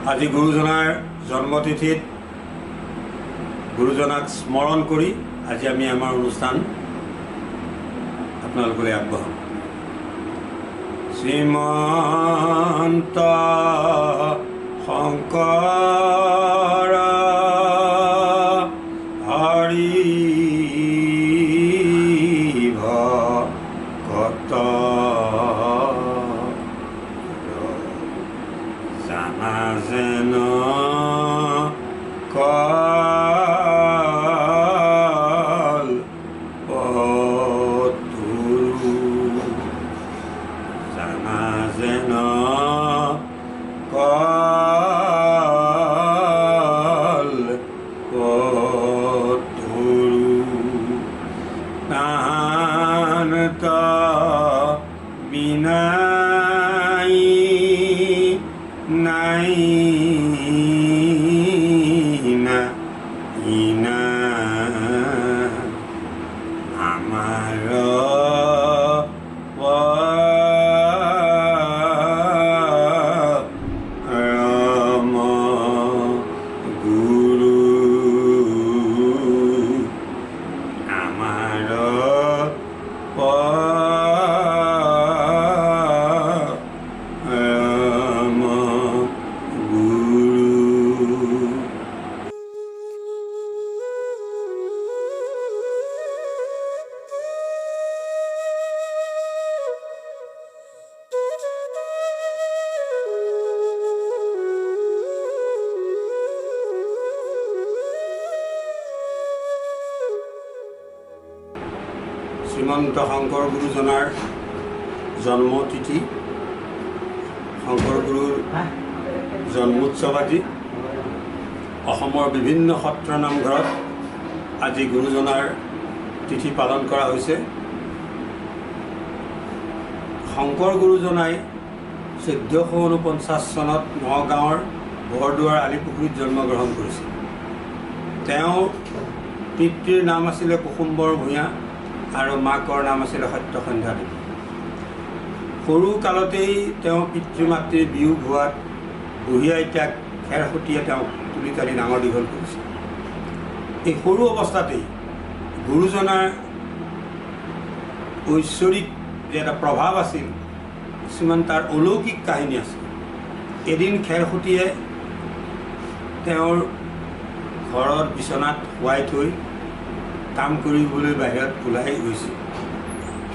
আজি গুৰুজনাৰ জন্মতিথিত গুৰুজনাক স্মৰণ কৰি আজি আমি আমাৰ অনুষ্ঠান আপোনালোকলৈ আগবঢ়াম। শ্ৰীমন্ত শংকৰ হৰি ভকত জানা যেন কল পতুৰু জানা যেন কল পতুৰু তাহানত বিনাই নাই না ইনা আমাৰ পৰম গুৰু আমাৰ পৰম গুৰু। শ্ৰীমন্ত শংকৰ গুৰুজনাৰ জন্মতিথি, শংকৰ গুৰুৰ জন্মোৎসৱ আজি অসমৰ বিভিন্ন সত্ৰ নামঘৰত আজি গুৰুজনাৰ তিথি পালন কৰা হৈছে। শংকৰ গুৰুজনাই 1449 চনত নগাঁৱৰ বৰদুৱাৰ আলিপুখুৰীত জন্মগ্ৰহণ কৰিছিল। তেওঁৰ পিতৃৰ নাম আছিলে কুসুম্বৰ ভূঞা আৰু মাকৰ নাম আছিলে সত্যসন্ধ্যা দেৱী। সৰু কালতেই তেওঁ পিতৃ মাতৃৰ বিয়োগ হোৱাত বুঢ়ী আইতাক খেৰসুতীয়ে তেওঁক তুলি তালি ডাঙৰ দীঘল কৰিছিল। এই সৰু অৱস্থাতেই গুৰুজনাৰ ঐশ্বৰিক যে এটা প্ৰভাৱ আছিল, কিছুমান তাৰ অলৌকিক কাহিনী আছে। এদিন খেৰসুতীয়ে তেওঁৰ ঘৰত বিচনাত শুৱাই থৈ কাম কৰিবলৈ বাহিৰত ওলাই গৈছিল।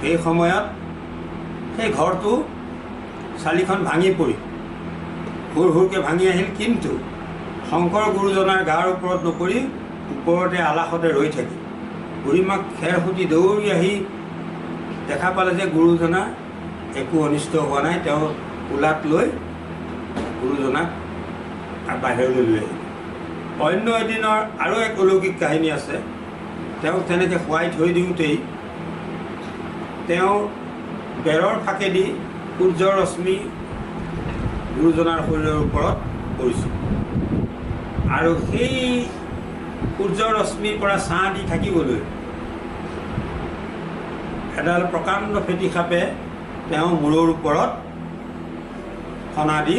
সেই সময়ত সেই ঘৰটো চালিখন ভাঙি পৰি সুৰ সুৰকৈ ভাঙি আহিল, কিন্তু শংকৰ গুৰুজনাৰ গাৰ ওপৰত নপৰি ওপৰতে আলাসতে ৰৈ থাকিল। বুঢ়ীমাক খেৰসুতি দৌৰি আহি দেখা পালে যে গুৰুজনাৰ একো অনিষ্ট হোৱা নাই। তেওঁ কোলাত লৈ গুৰুজনাক বাহিৰলৈ লৈ আহিল। অন্য এদিনৰ আৰু এক অলৌকিক কাহিনী আছে। তেওঁক তেনেকৈ শুৱাই থৈ দিওঁতেই তেওঁৰ বেৰৰ ফাকেদি সূৰ্যৰ ৰশ্মি গুৰুজনাৰ শৰীৰৰ ওপৰত পৰিছিল, আৰু সেই সূৰ্যৰ ৰশ্মিৰ পৰা ছাঁ দি থাকিবলৈ এডাল প্ৰকাণ্ড ফেটি সাপে তেওঁ মূৰৰ ওপৰত ফণা দি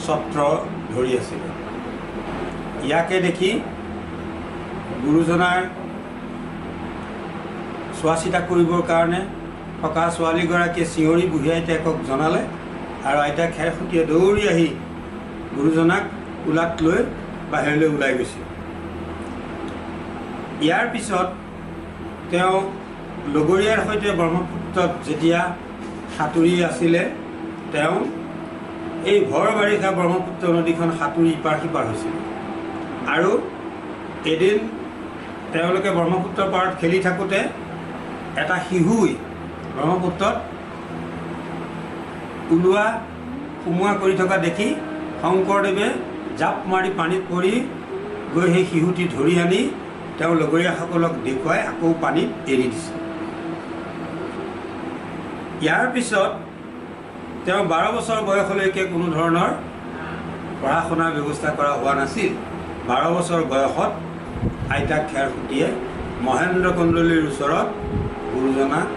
ছত্ৰ ধৰি আছিল। ইয়াকে দেখি গুৰুজনাৰ চোৱা চিতা কৰিবৰ কাৰণে থকা ছোৱালীগৰাকীয়ে চিঞৰি বুঢ়ী আইতাকক জনালে, আৰু আইতাক খেৰসুতীয়ে দৌৰি আহি গুৰুজনাক কোলাত লৈ বাহিৰলৈ ওলাই গৈছিল। ইয়াৰ পিছত তেওঁ লগৰীয়াৰ সৈতে ব্ৰহ্মপুত্ৰত যেতিয়া সাঁতুৰি আছিলে, তেওঁ এই ভৰ বাৰিষা ব্ৰহ্মপুত্ৰ নদীখন সাঁতুৰি ইপাৰ সিপাৰ হৈছিল। আৰু এদিন তেওঁলোকে ব্ৰহ্মপুত্ৰৰ পাৰত খেলি থাকোঁতে এটা শিহুই ব্ৰহ্মপুত্ৰত ওলোৱা সোমোৱা কৰি থকা দেখি শংকৰদেৱে জাপ মাৰি পানীত পৰি গৈ সেই শিহুটি ধৰি আনি তেওঁ লগৰীয়াসকলক দেখুৱাই আকৌ পানীত এৰি দিছিল। ইয়াৰ পিছত তেওঁ 12 বছৰ বয়সলৈকে কোনো ধৰণৰ পঢ়া শুনাৰ ব্যৱস্থা কৰা হোৱা নাছিল। 12 বছৰ বয়সত আইতাক খেৰসুতীয়ে মহেন্দ্ৰ কন্দলীৰ ওচৰত গুৰুজনাক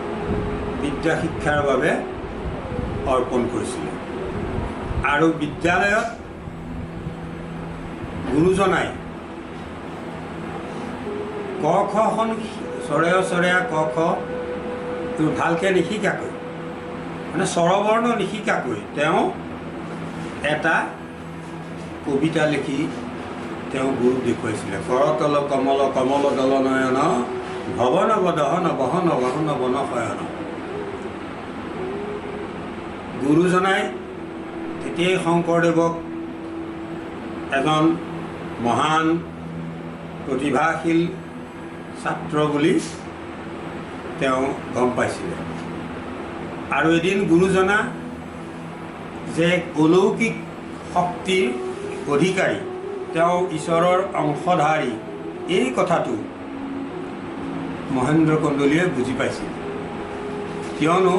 বিদ্যা শিক্ষাৰ বাবে অৰ্পণ কৰিছিল। আৰু বিদ্যালয়ত গুৰুজনাই ক খখন চৰেয়া ক খ তোৰ ভালকৈ নিশিকাকৈ মানে স্বৰবৰ্ণ নিশিকাকৈ তেওঁ এটা কবিতা লিখি তেওঁ গুৰুক দেখুৱাইছিলে। কৰতল কমল কমল দল নয়ন ভৱন বদহন বহন বহন বন শয়ন। গুৰুজনাই তেতিয়াই শংকৰদেৱক এজন মহান প্ৰতিভাশীল ছাত্ৰ বুলি তেওঁ গম পাইছিলে। আৰু এদিন গুৰুজনা যে অলৌকিক শক্তিৰ অধিকাৰী, তেওঁ ঈশ্বৰৰ অংশধাৰী, এই কথাটো মহেন্দ্ৰ কন্দলীয়ে বুজি পাইছিল। কিয়নো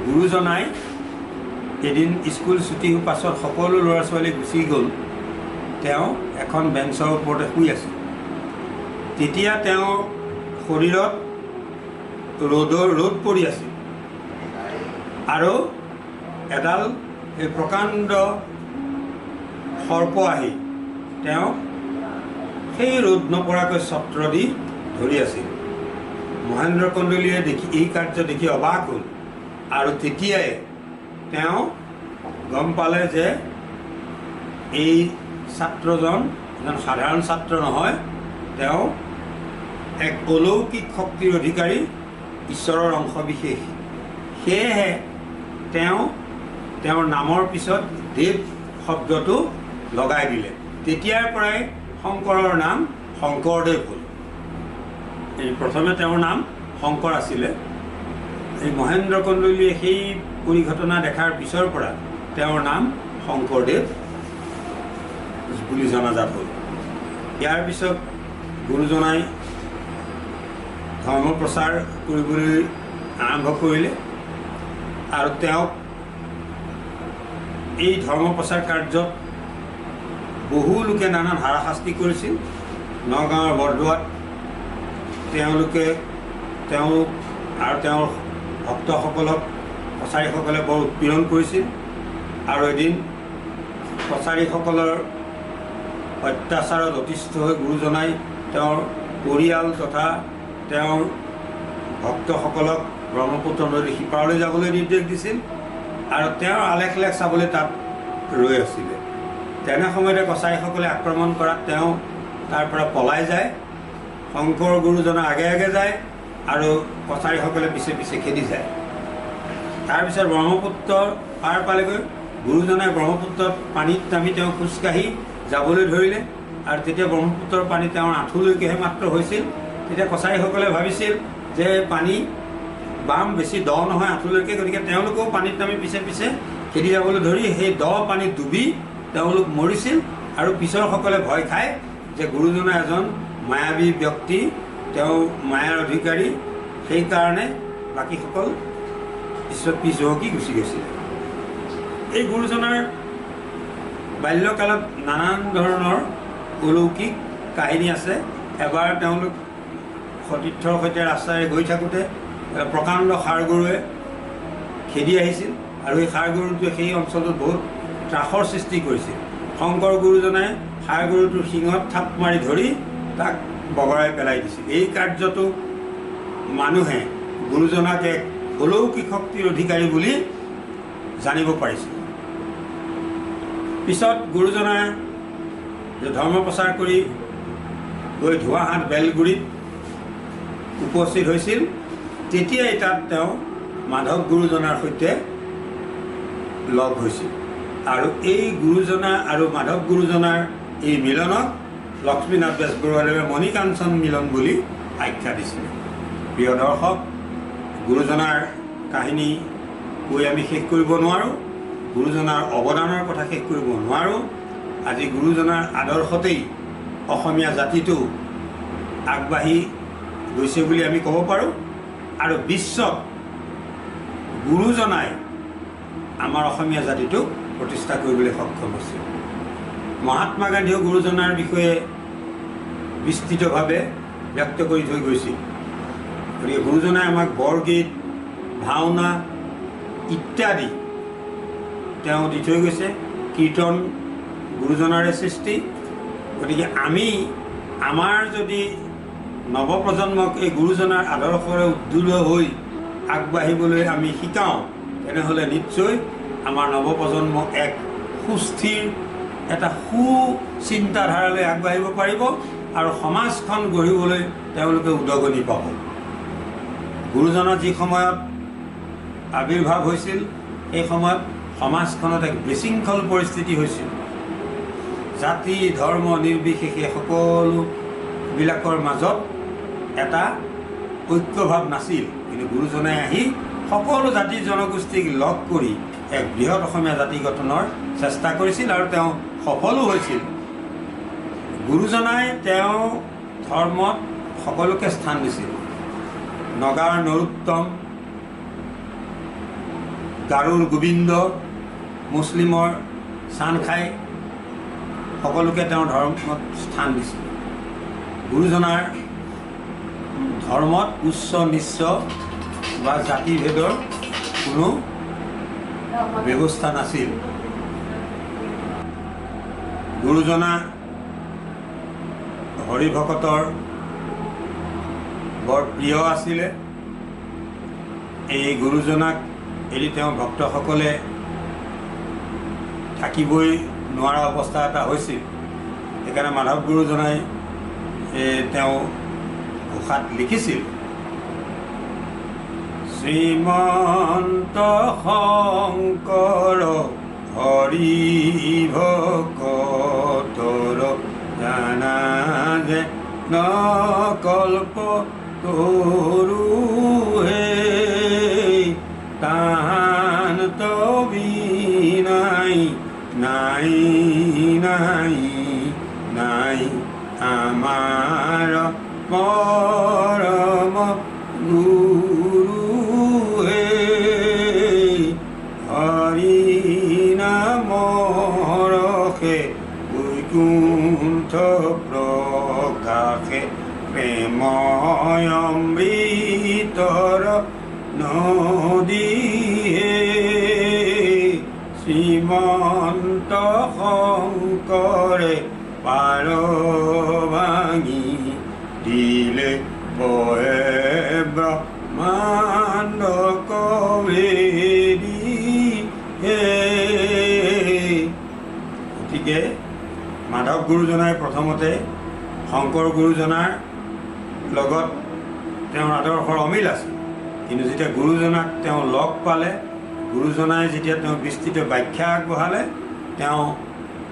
গুৰুজনাই এদিন স্কুল ছুটি হোৱাৰ পাছত সকলো ল'ৰা ছোৱালী গুচি গ'ল, তেওঁ এখন বেঞ্চৰ ওপৰতে শুই আছিল। তেতিয়া তেওঁৰ শৰীৰত ৰ'দ পৰি আছিল আৰু এডাল এই প্ৰকাণ্ড সৰ্প আহি তেওঁ সেই ৰ'দ নপৰাকৈ ছত্ৰ দি ধৰি আছিল। মহেন্দ্ৰ কন্দলীয়ে এই কাৰ্য দেখি অবাক হ'ল আৰু তেতিয়াই তেওঁ গম পালে যে এই ছাত্ৰজন এজন সাধাৰণ ছাত্ৰ নহয়, তেওঁ এক অলৌকিক শক্তিৰ অধিকাৰী, ঈশ্বৰৰ অংশবিশেষ। সেয়েহে তেওঁৰ নামৰ পিছত দেৱ শব্দটো লগাই দিলে। তেতিয়াৰ পৰাই শংকৰৰ নাম শংকৰদেৱ হ'ল। এই প্ৰথমে তেওঁৰ নাম শংকৰ আছিলে। এই মহেন্দ্ৰ কন্দলীয়ে সেই পৰিঘটনা দেখাৰ পিছৰ পৰা তেওঁৰ নাম শংকৰদেৱ বুলি জনাজাত হ'ল। ইয়াৰ পিছত গুৰুজনাই ধৰ্ম প্ৰচাৰ কৰিবলৈ আৰম্ভ কৰিলে আৰু তেওঁক এই ধৰ্ম প্ৰচাৰ কাৰ্যত বহু লোকে নানান হাৰাশাস্তি কৰিছিল। নগাঁৱৰ বৰদোৱাত তেওঁলোক আৰু তেওঁৰ ভক্তসকলক কছাৰীসকলে বৰ উৎপীড়ন কৰিছিল। আৰু এদিন কছাৰীসকলৰ অত্যাচাৰত অতিষ্ঠ হৈ গুৰুজনাই তেওঁৰ পৰিয়াল তথা তেওঁৰ ভক্তসকলক ব্ৰহ্মপুত্ৰ নদীৰ সিপাৰলৈ যাবলৈ নিৰ্দেশ দিছিল আৰু তেওঁৰ আলেখ চাবলৈ তাত ৰৈ আছিলে। তেনে সময়তে কছাৰীসকলে আক্ৰমণ কৰাত তেওঁ তাৰ পৰা পলাই যায়। শংকৰ গুৰুজনা আগে আগে যায় আৰু কছাৰীসকলে পিছে পিছে খেদি যায়। তাৰপিছত ব্ৰহ্মপুত্ৰ পাৰ পালেগৈ। গুৰুজনাই ব্ৰহ্মপুত্ৰত পানীত নামি তেওঁ খোজকাঢ়ি যাবলৈ ধৰিলে আৰু তেতিয়া ব্ৰহ্মপুত্ৰৰ পানী তেওঁৰ আঁঠুলৈকেহে মাত্ৰ হৈছিল। তেতিয়া কছাৰীসকলে ভাবিছিল যে পানী বাম বেছি দ নহয় আঁঠুলৈকে, গতিকে তেওঁলোকেও পানীত নামি পিছে পিছে খেদি যাবলৈ ধৰি সেই দ পানীত ডুবি তেওঁলোক মৰিছিল। আৰু পিছৰসকলে ভয় খায় যে গুৰুজনা এজন মায়াবী ব্যক্তি, তেওঁ মায়াৰ অধিকাৰী, সেইকাৰণে বাকীসকল পিছ হুহকি গুচি গৈছিল। এই গুৰুজনাৰ বাল্যকালত নানান ধৰণৰ অলৌকিক কাহিনী আছে। এবাৰ তেওঁলোক সতীৰ্থৰ সৈতে ৰাস্তাৰে গৈ থাকোঁতে প্ৰকাণ্ড ষাঁড় গৰুৱে খেদি আহিছিল আৰু এই ষাঁড় গৰুটোৱে সেই অঞ্চলটোত বহুত ত্ৰাসৰ সৃষ্টি কৰিছিল। শংকৰ গুৰুজনাই ষাঁড় গৰুটোৰ শিঙত থাপ মাৰি ধৰি তাক বগৰাই পেলাই দিছিল। এই কাৰ্যটো মানুহে গুৰুজনাক এক অলৌকিক শক্তিৰ অধিকাৰী বুলি জানিব পাৰিছিল। পিছত গুৰুজনাই ধৰ্ম প্ৰচাৰ কৰি গৈ ধোঁৱাহাট বেলগুৰিত উপস্থিত হৈছিল। তেতিয়াই তাত তেওঁ মাধৱ গুৰুজনাৰ সৈতে লগ হৈছিল আৰু এই গুৰুজনা আৰু মাধৱ গুৰুজনাৰ এই মিলনক লক্ষ্মীনাথ বেজবৰুৱাদেৱে মণিকাঞ্চন মিলন বুলি আখ্যা দিছিল। প্ৰিয় দৰ্শক, গুৰুজনাৰ কাহিনী কৈ আমি শেষ কৰিব নোৱাৰোঁ, গুৰুজনাৰ অৱদানৰ কথা শেষ কৰিব নোৱাৰোঁ। আজি গুৰুজনাৰ আদৰ্শতেই অসমীয়া জাতিটো আগবাঢ়ি গৈছে বুলি আমি ক'ব পাৰোঁ আৰু বিশ্বত গুৰুজনাই আমাৰ অসমীয়া জাতিটোক প্ৰতিষ্ঠা কৰিবলৈ সক্ষম হৈছে। মহাত্মা গান্ধীয়েও গুৰুজনাৰ বিষয়ে বিস্তৃতভাৱে ব্যক্ত কৰি থৈ গৈছিল। গতিকে গুৰুজনাই আমাক বৰগীত, ভাওনা ইত্যাদি তেওঁ দি থৈ গৈছে। কীৰ্তন গুৰুজনাৰে সৃষ্টি। গতিকে আমি আমাৰ যদি নৱপ্ৰজন্মক এই গুৰুজনাৰ আদৰ্শৰে উদ্বুদ্ধ হৈ আগবাঢ়িবলৈ আমি শিকাওঁ, তেনেহ'লে নিশ্চয় আমাৰ নৱপ্ৰজন্ম এক সুস্থিৰ এটা চিন্তাধাৰালৈ আগবাঢ়িব পাৰিব আৰু সমাজখন গঢ়িবলৈ তেওঁলোকে উদগনি পাব। গুৰুজনাৰ যি সময়ত আৱিৰ্ভাৱ হৈছিল, সেই সময়ত সমাজখনত এক বিশৃংখল পৰিস্থিতি হৈছিল। জাতি ধৰ্ম নিৰ্বিশেষে সকলোবিলাকৰ মাজত এটা ঐক্যভাৱ নাছিল। কিন্তু গুৰুজনাই আহি সকলো জাতি জনগোষ্ঠীক লগ কৰি এক বৃহৎ অসমীয়া জাতি গঠনৰ চেষ্টা কৰিছিল আৰু তেওঁ সফলো হৈছিল। গুৰুজনাই তেওঁ ধৰ্মত সকলোকে স্থান দিছিল। নগাৰ নৰোত্তম, গাৰোৰ গোবিন্দ, মুছলিমৰ চানখাই সকলোকে তেওঁৰ ধৰ্মত স্থান দিছিল। গুৰুজনাৰ ধৰ্মত উচ্চ নিচ্চ বা জাতিভেদৰ কোনো ব্যৱস্থা নাছিল। গুৰুজনা হৰিভকতৰ বৰ প্ৰিয় আছিলে। এই গুৰুজনাক এৰি তেওঁ ভক্তসকলে থাকিবই নোৱাৰা অৱস্থা এটা হৈছিল। সেইকাৰণে মাধৱ গুৰুজনাই তেওঁ ঘোষাত লিখিছিল, শ্ৰীমন্ত শংকৰ হৰি ভকতৰ জানা যে নকল্প তৰু হে তাহান তবিনাই নাই নাই নাই আমাৰ পৰম গুৰু হে হৰি নামৰসে বৈকুণ্ঠ প্ৰকাশে প্ৰেময় অমৃতৰ নদী হে শ্ৰীমন্ত শংকৰে পাৰ ভাঙি দিলে বহে ব্ৰহ্মাণ্ড কবেদী হে। গতিকে মাধৱ গুৰুজনাই প্ৰথমতে শংকৰ গুৰুজনাৰ লগত তেওঁৰ আদৰ্শৰ অমিল আছে। কিন্তু যেতিয়া গুৰুজনাক তেওঁ লগ পালে, গুৰুজনাই যেতিয়া তেওঁ বিস্তৃত ব্যাখ্যা আগবঢ়ালে, তেওঁ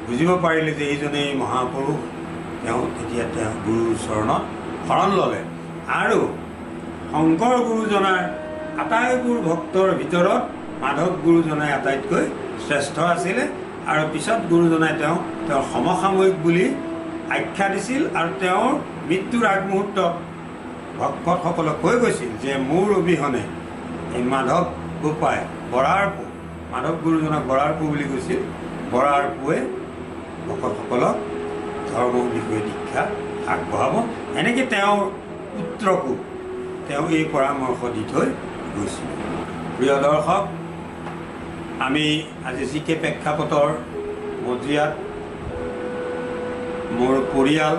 বুজিব পাৰিলে যে এইজনেই মহাপুৰুষ। তেতিয়া তেওঁ গুৰুৰ চৰণত শৰণ ল'লে আৰু শংকৰ গুৰুজনাৰ আটাইবোৰ ভক্তৰ ভিতৰত মাধৱ গুৰুজনাই আটাইতকৈ শ্ৰেষ্ঠ আছিলে। আৰু পিছত গুৰুজনাই তেওঁৰ সমসাময়িক বুলি আখ্যা দিছিল আৰু তেওঁৰ মৃত্যুৰ আগমুহূৰ্তত ভক্তসকলক কৈ গৈছিল যে মোৰ অবিহনে এই মাধৱ গোপাই বৰাৰ পু, মাধৱ গুৰুজনক বৰাৰ পু বুলি কৈছিল, বৰাৰ পুৱে ভকতসকলক ধৰ্মৰ বিষয়ে দীক্ষা আগবঢ়াব। এনেকৈ তেওঁৰ পুত্ৰকো তেওঁ এই পৰামৰ্শ দি থৈ গৈছিল। প্ৰিয় দৰ্শক, আমি আজি জি কে প্ৰেক্ষাপটৰ মজিয়াত মোৰ পৰিয়াল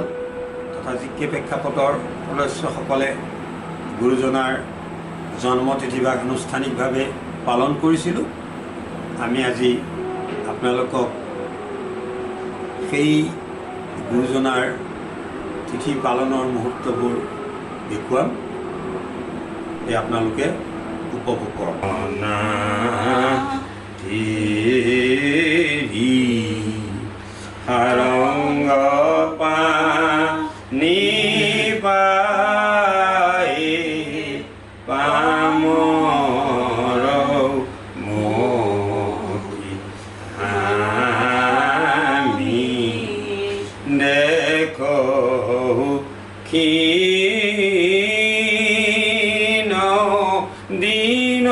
তথা জি কে প্ৰেক্ষাপটৰ সদস্যসকলে গুৰুজনাৰ জন্মতিথিভাগ আনুষ্ঠানিকভাৱে পালন কৰিছিলোঁ। আমি আজি আপোনালোকক সেই গুৰুজনাৰ তিথি পালনৰ মুহূৰ্তবোৰ দেখুৱাম, এই আপোনালোকে উপভোগ কৰক। হাৰংগ পানী পাই পামৰ মতি আমি দেখো ক্ষীণ দিন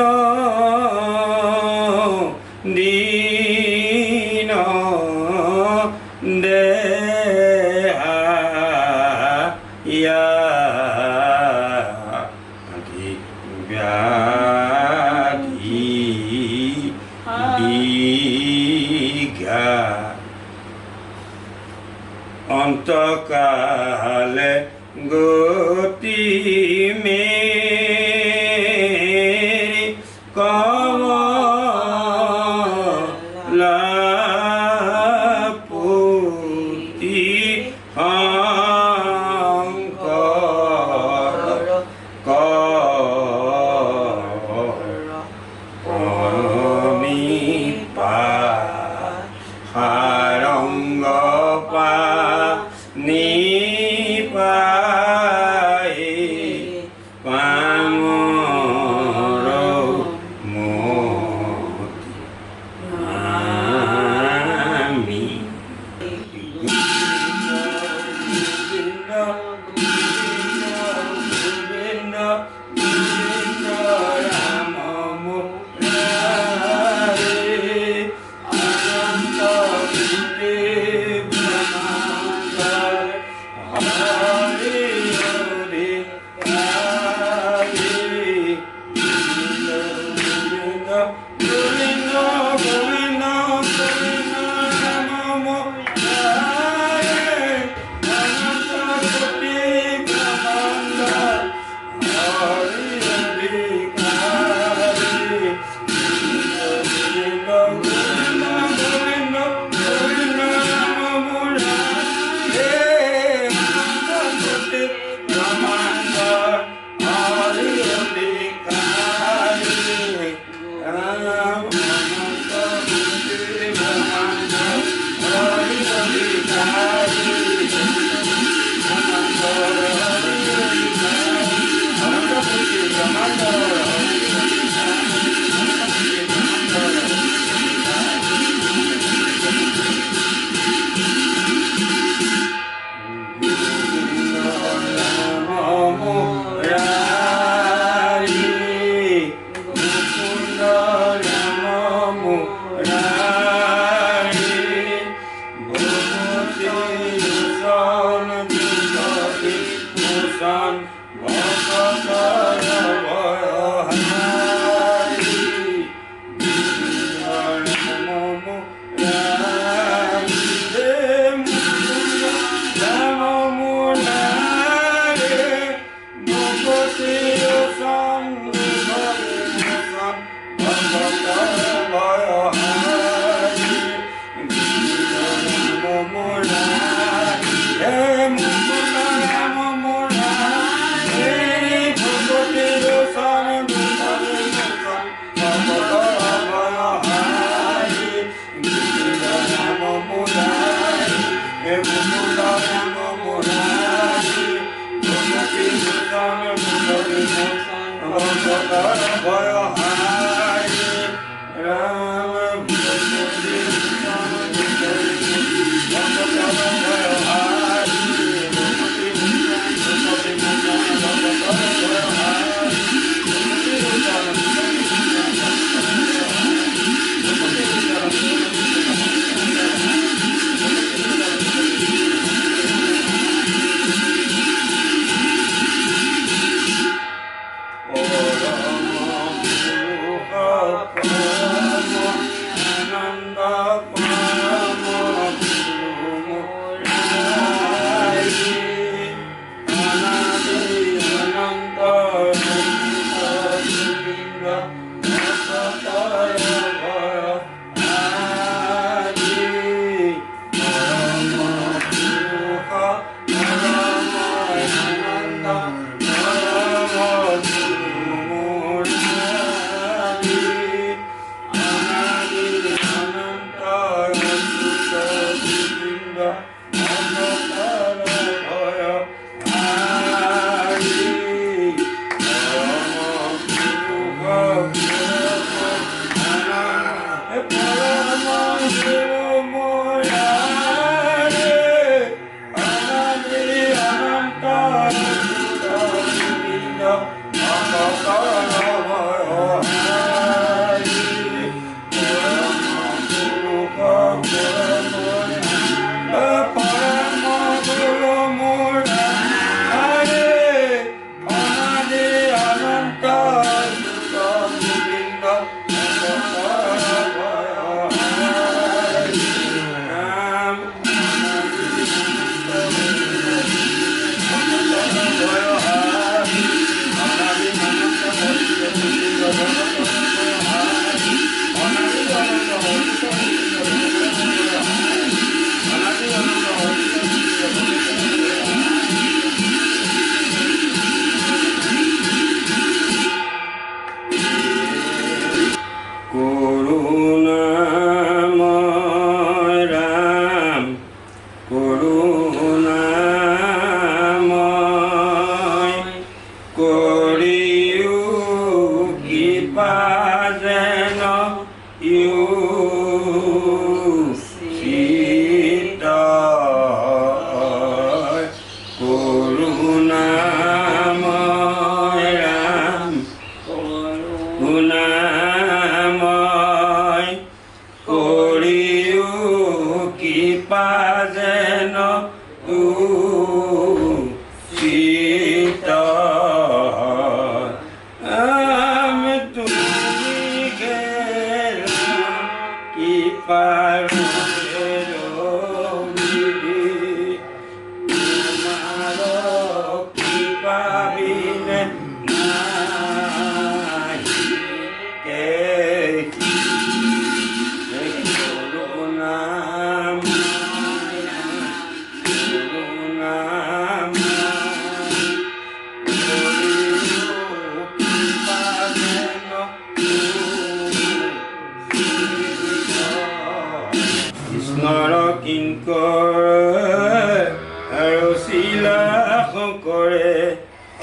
দিন দেহা ব্যাধি বিঘা অন্তকালে গতি মেৰি কমলা পুতি শংকৰ কৰমি সাৰংগ নিপাই পামৰ মতি আমি গোবিন্দ গোবিন্দ গোবিন্দ ৰাম মুৰাৰী অনন্ত কৃপা যেন উচিত আমি তুমি কৃপাৰ কৃষ্ণৰ কিংকৰ ৰচিলা শংকৰে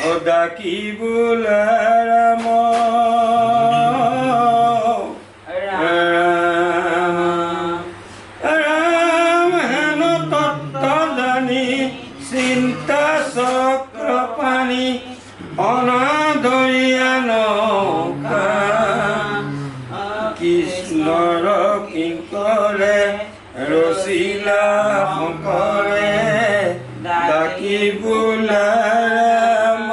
অদাকি বোলা ৰাম ৰাম হেন তত্ত্ব জানি চিন্তা চক্ৰ পানী অনাদৰিয়া নৌকা কৃষ্ণৰ কিংকৰে ৰচিলা শংকৰে ডাকি বোলা ৰাম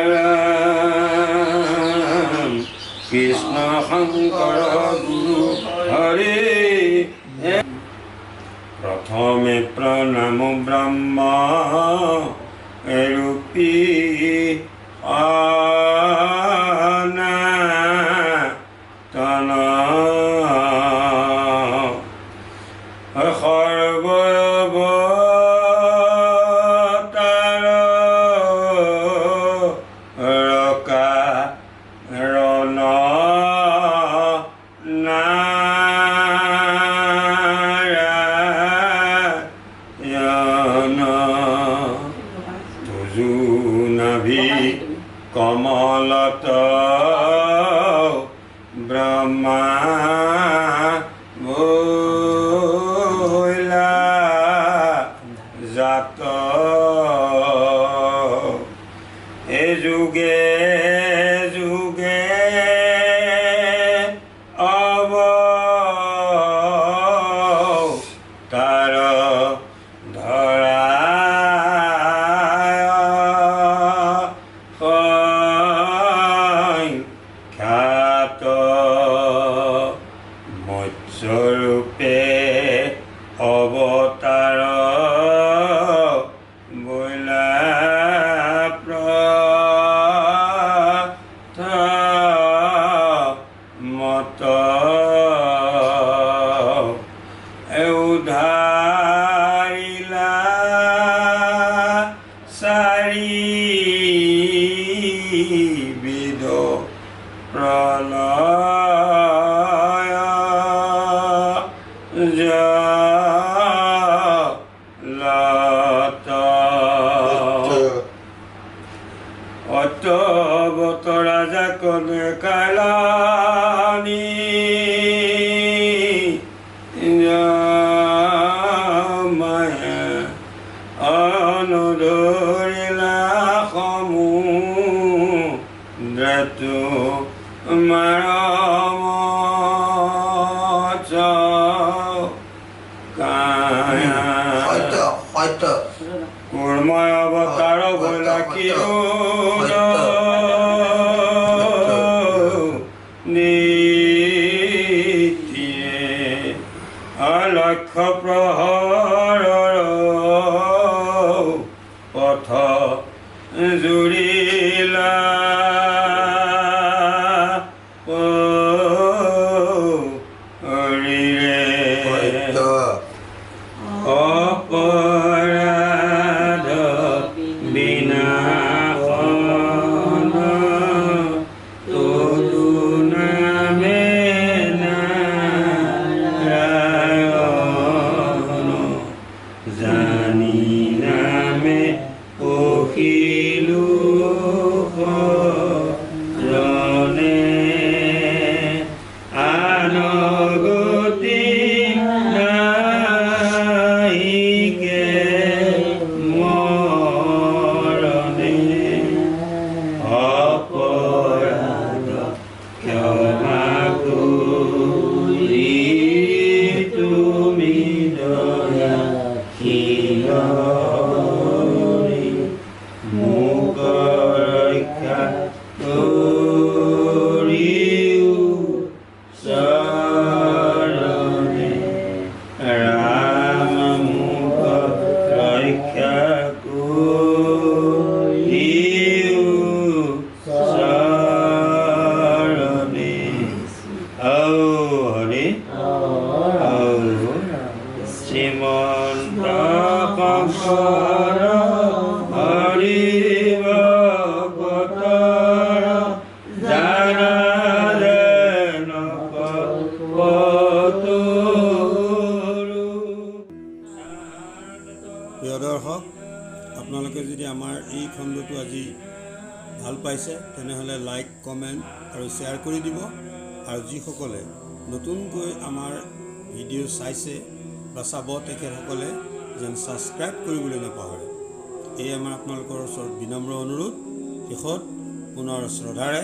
ৰাম কৃষ্ণ শংকৰ গুৰু হৰি প্ৰথমে প্ৰণাম ব্ৰহ্ম ৰূপী কমলত ব্ৰহ্মা ভৈলা জাত এ যুগে যুগে অৱতাৰ ধৰা মৎস্যৰূপে অৱতাৰ বৈলা মত উধাৰিলা চাৰি বিধ প্ৰলয় জলত অতবত ৰাজা কনে কালানি অনুধৰিলা সমুদ্ৰটো মাৰম কুৰ্ময় অৱতাৰ বলা নিতিয়ে অলক্ষ্য প্ৰহৰৰ পথ জুৰিলা অপৰাধ বিনাশন তদু নামে নাৰায়ণ জানি নামে পখিলো শ্ৰীমন্ত শংকৰ হৰি ভকতৰ জানা যেন প্ৰিয় দৰ্শক, আপোনালোকে যদি আমাৰ এই খণ্ডটো আজি ভাল পাইছে তেনেহ'লে লাইক, কমেণ্ট আৰু শ্বেয়াৰ কৰি দিব। আৰু যিসকলে নতুনকৈ আমাৰ ভিডিঅ' চাইছে বা চাব তেখেতসকলে যেন ছাবস্ক্ৰাইব কৰিবলৈ নাপাহৰে। এই আমাৰ আপোনালোকৰ ওচৰত বিনম্ৰ অনুৰোধ। শেষত পুনৰ শ্ৰদ্ধাৰে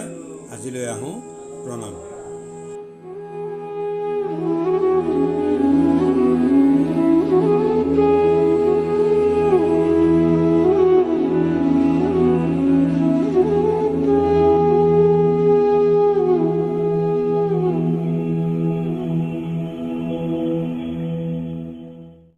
আজিলৈ আহোঁ। প্ৰণাম।